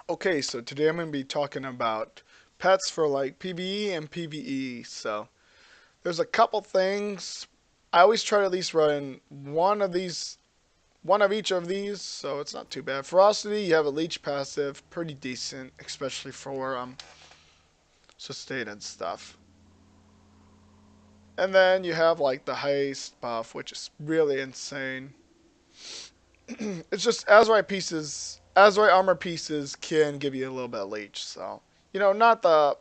Okay, so today I'm going to be talking about pets for like PvE and PvE. So there's a couple things. I always try to at least run one of each of these, so it's not too bad. Ferocity, you have a leech passive, pretty decent, especially for sustain and stuff. And then you have like the haste buff, which is really insane. It's just Azrai armor pieces can give you a little bit of leech, so not the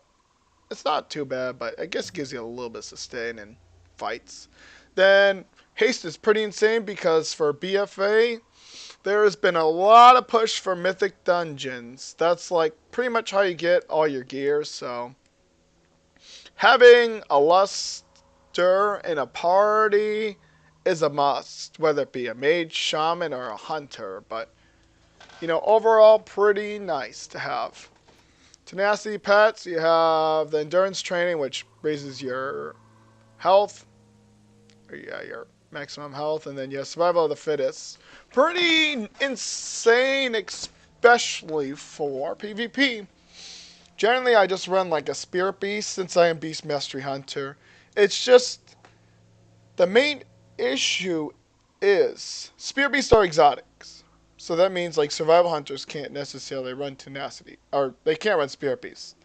it's not too bad, but I guess it gives you a little bit of sustain in fights. Then haste is pretty insane because for BFA, there has been a lot of push for mythic dungeons. That's like pretty much how you get all your gear. So having a luster in a party is a must, whether it be a mage, shaman, or a hunter. But overall, pretty nice to have. Tenacity pets, you have the endurance training, which raises your health, or yeah, your maximum health, and then you have survival of the fittest. Pretty insane, especially for PvP. Generally, I just run like a spirit beast since I am beast mastery hunter. It's just the main issue is spirit beasts are exotics. So that means like survival hunters can't necessarily run tenacity, or they can't run spirit beasts.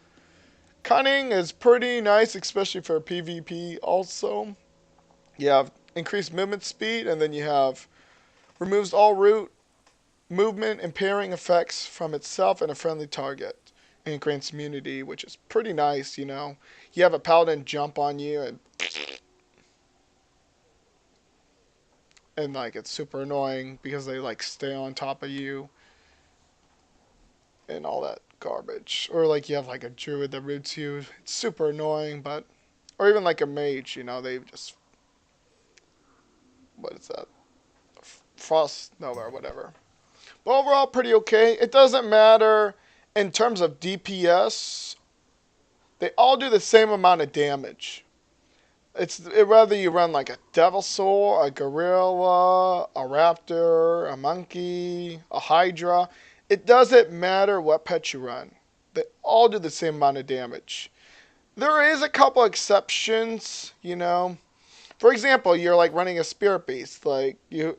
Cunning is pretty nice, especially for PvP also. You have increased movement speed, and then you have removes all root, movement, impairing effects from itself and a friendly target. And grants immunity, which is pretty nice. You have a paladin jump on you, and like it's super annoying because they like stay on top of you and all that garbage. Or like you have like a druid that roots you. It's super annoying, but or even like a mage, they just what is that? Frost Nova or whatever. But overall, pretty okay. It doesn't matter in terms of DPS. They all do the same amount of damage. Whether you run like a devil soul, a gorilla, a raptor, a monkey, a hydra. It doesn't matter what pet you run. They all do the same amount of damage. There is a couple exceptions. For example, you're like running a spirit beast, like you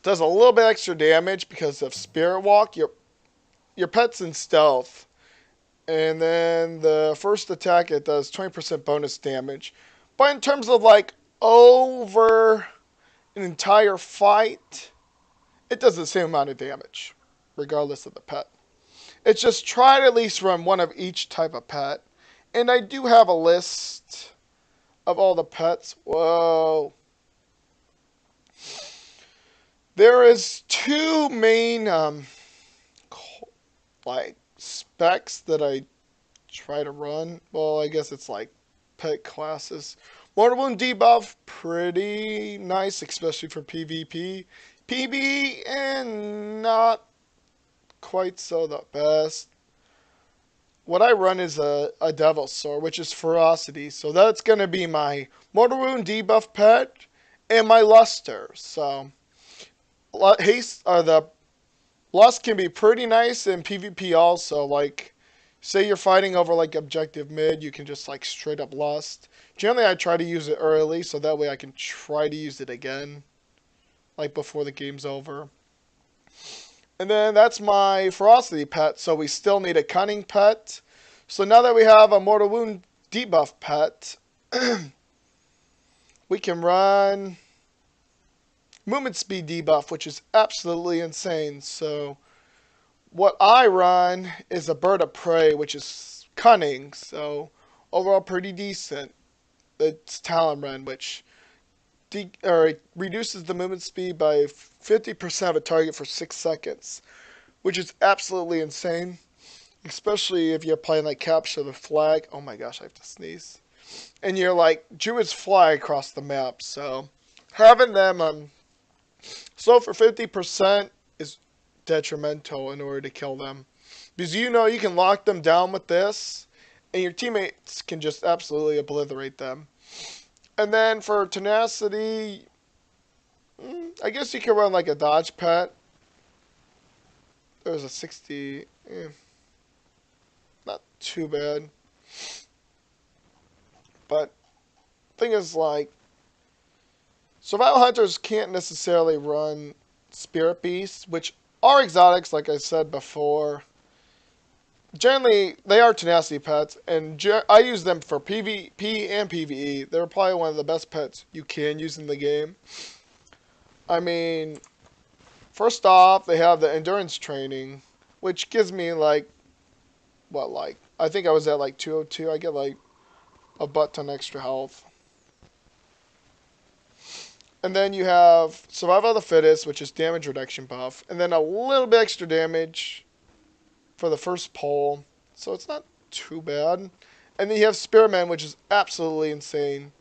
does a little bit extra damage because of spirit walk. Your pet's in stealth, and then the first attack it does 20% bonus damage. But in terms of like over an entire fight, it does the same amount of damage, regardless of the pet. It's just try to at least run one of each type of pet. And I do have a list of all the pets. Whoa. There is two main like specs that I try to run. Well, I guess it's like pet classes. Mortal Wound debuff, pretty nice, especially for PvP. PvE, and not quite so the best. What I run is a Devil Sword, which is Ferocity. So that's going to be my Mortal Wound debuff pet and my Luster. So, haste, the Lust can be pretty nice in PvP also. Like, say you're fighting over like objective mid, you can just like straight up Lust. Generally, I try to use it early so that way I can try to use it again, like before the game's over. And then that's my Ferocity pet, so we still need a Cunning pet. So now that we have a Mortal Wound debuff pet, we can run movement speed debuff, which is absolutely insane. So what I run is a Bird of Prey, which is Cunning, so overall pretty decent. It's Talon which it reduces the movement speed by 50% of a target for 6 seconds, which is absolutely insane. Especially if you're playing like Capture the Flag. Oh my gosh, I have to sneeze. And you're like, Druids fly across the map, so having them so for 50% is detrimental in order to kill them. Because you can lock them down with this, and your teammates can just absolutely obliterate them. And then for tenacity, I guess you can run like a dodge pet. there's a 60. Not too bad. But thing is, like, survival hunters can't necessarily run spirit beasts, which are exotics, like I said before. Generally, they are tenacity pets, and I use them for PvP and PvE. They're probably one of the best pets you can use in the game. I mean, first off, they have the endurance training, which gives me like, what, like, I think I was at like 202. I get like a butt ton extra health. And then you have Survival of the Fittest, which is damage reduction buff, and then a little bit extra damage for the first pull. So it's not too bad. And then you have Spearman, which is absolutely insane.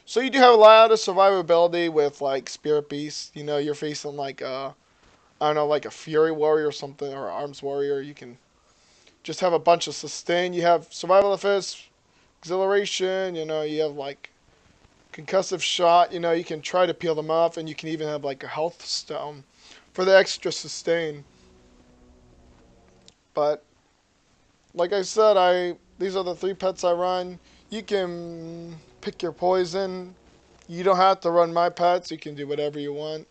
So you do have a lot of survivability with like Spirit Beasts. You know, you're facing like I don't know, like a Fury Warrior or something, or Arms Warrior. You can just have a bunch of sustain. You have Survival of the Fittest, Exhilaration. You know, you have like Concussive Shot. You know, you can try to peel them off, and you can even have like a Health Stone for the extra sustain. But like I said, these are the 3 pets I run. You can pick your poison. You don't have to run my pets. You can do whatever you want.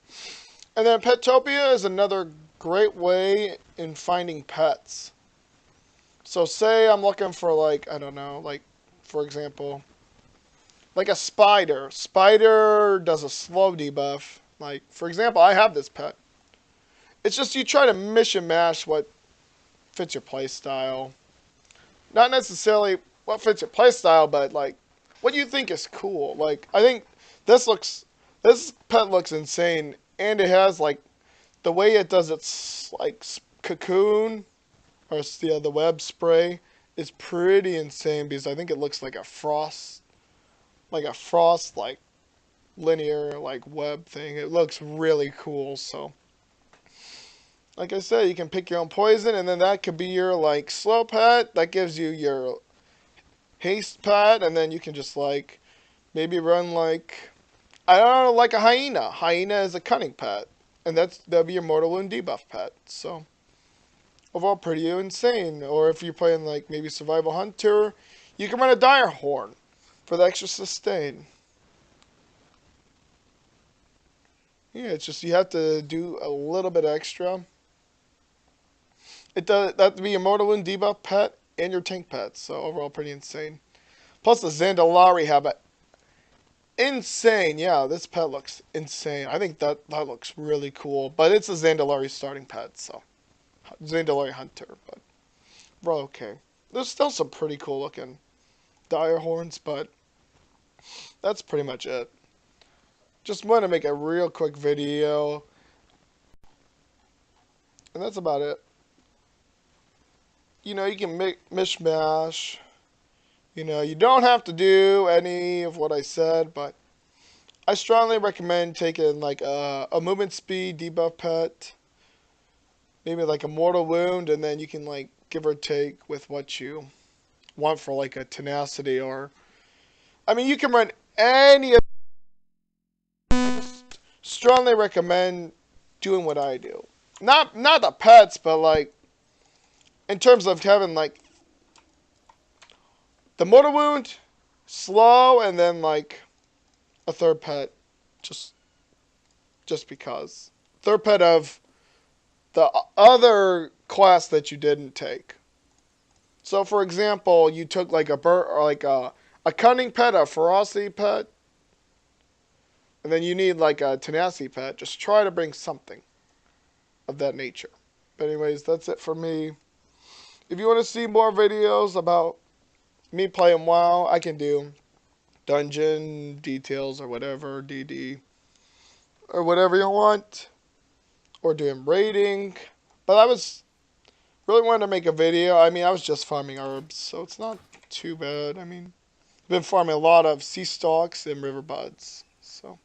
And then Petopia is another great way in finding pets. So say I'm looking for like, I don't know, like for example, like a spider. Spider does a slow debuff. Like for example, I have this pet. It's just you try to mission mash what fits your playstyle. Not necessarily what fits your playstyle, but like what you think is cool. Like I think this pet looks insane, and it has like the way it does its like cocoon or the web spray is pretty insane because I think it looks like a frost like linear like web thing. It looks really cool. So like I said, you can pick your own poison, and then that could be your like slow pet. That gives you your haste pet, and then you can just like maybe run like I don't know, like a hyena. Hyena is a cunning pet, and that'll be your mortal wound debuff pet. So overall, pretty insane. Or if you're playing like maybe survival hunter, you can run a dire horn for the extra sustain. Yeah, it's just you have to do a little bit extra. It does that to be your mortal wound debuff pet and your tank pet. So overall, pretty insane. Plus the Zandalari have it. Insane. Yeah, this pet looks insane. I think that looks really cool. But it's a Zandalari starting pet, so Zandalari Hunter. But we're okay. There's still some pretty cool looking dire horns, but that's pretty much it. Just want to make a real quick video, and that's about it. You know, you can make mishmash. You know, you don't have to do any of what I said, but I strongly recommend taking like a movement speed debuff pet, maybe like a mortal wound, and then you can like give or take with what you want for like a tenacity or, I mean, you can run any of. I just strongly recommend doing what I do. Not the pets, but like in terms of having like the mortal wound, slow, and then like a third pet, just because. Third pet of the other class that you didn't take. So for example, you took like a bird or like a cunning pet, a ferocity pet, and then you need like a tenacity pet. Just try to bring something of that nature. But anyways, that's it for me. If you want to see more videos about me playing WoW, I can do dungeon details or whatever, DD, or whatever you want, or doing raiding. But I was really wanted to make a video. I mean, I was just farming herbs, so it's not too bad. I mean, I've been farming a lot of sea stalks and river buds. So,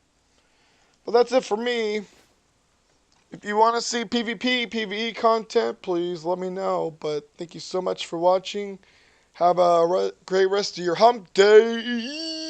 but that's it for me. If you want to see PvP, PvE content, please let me know. But thank you so much for watching. Have a great rest of your hump day.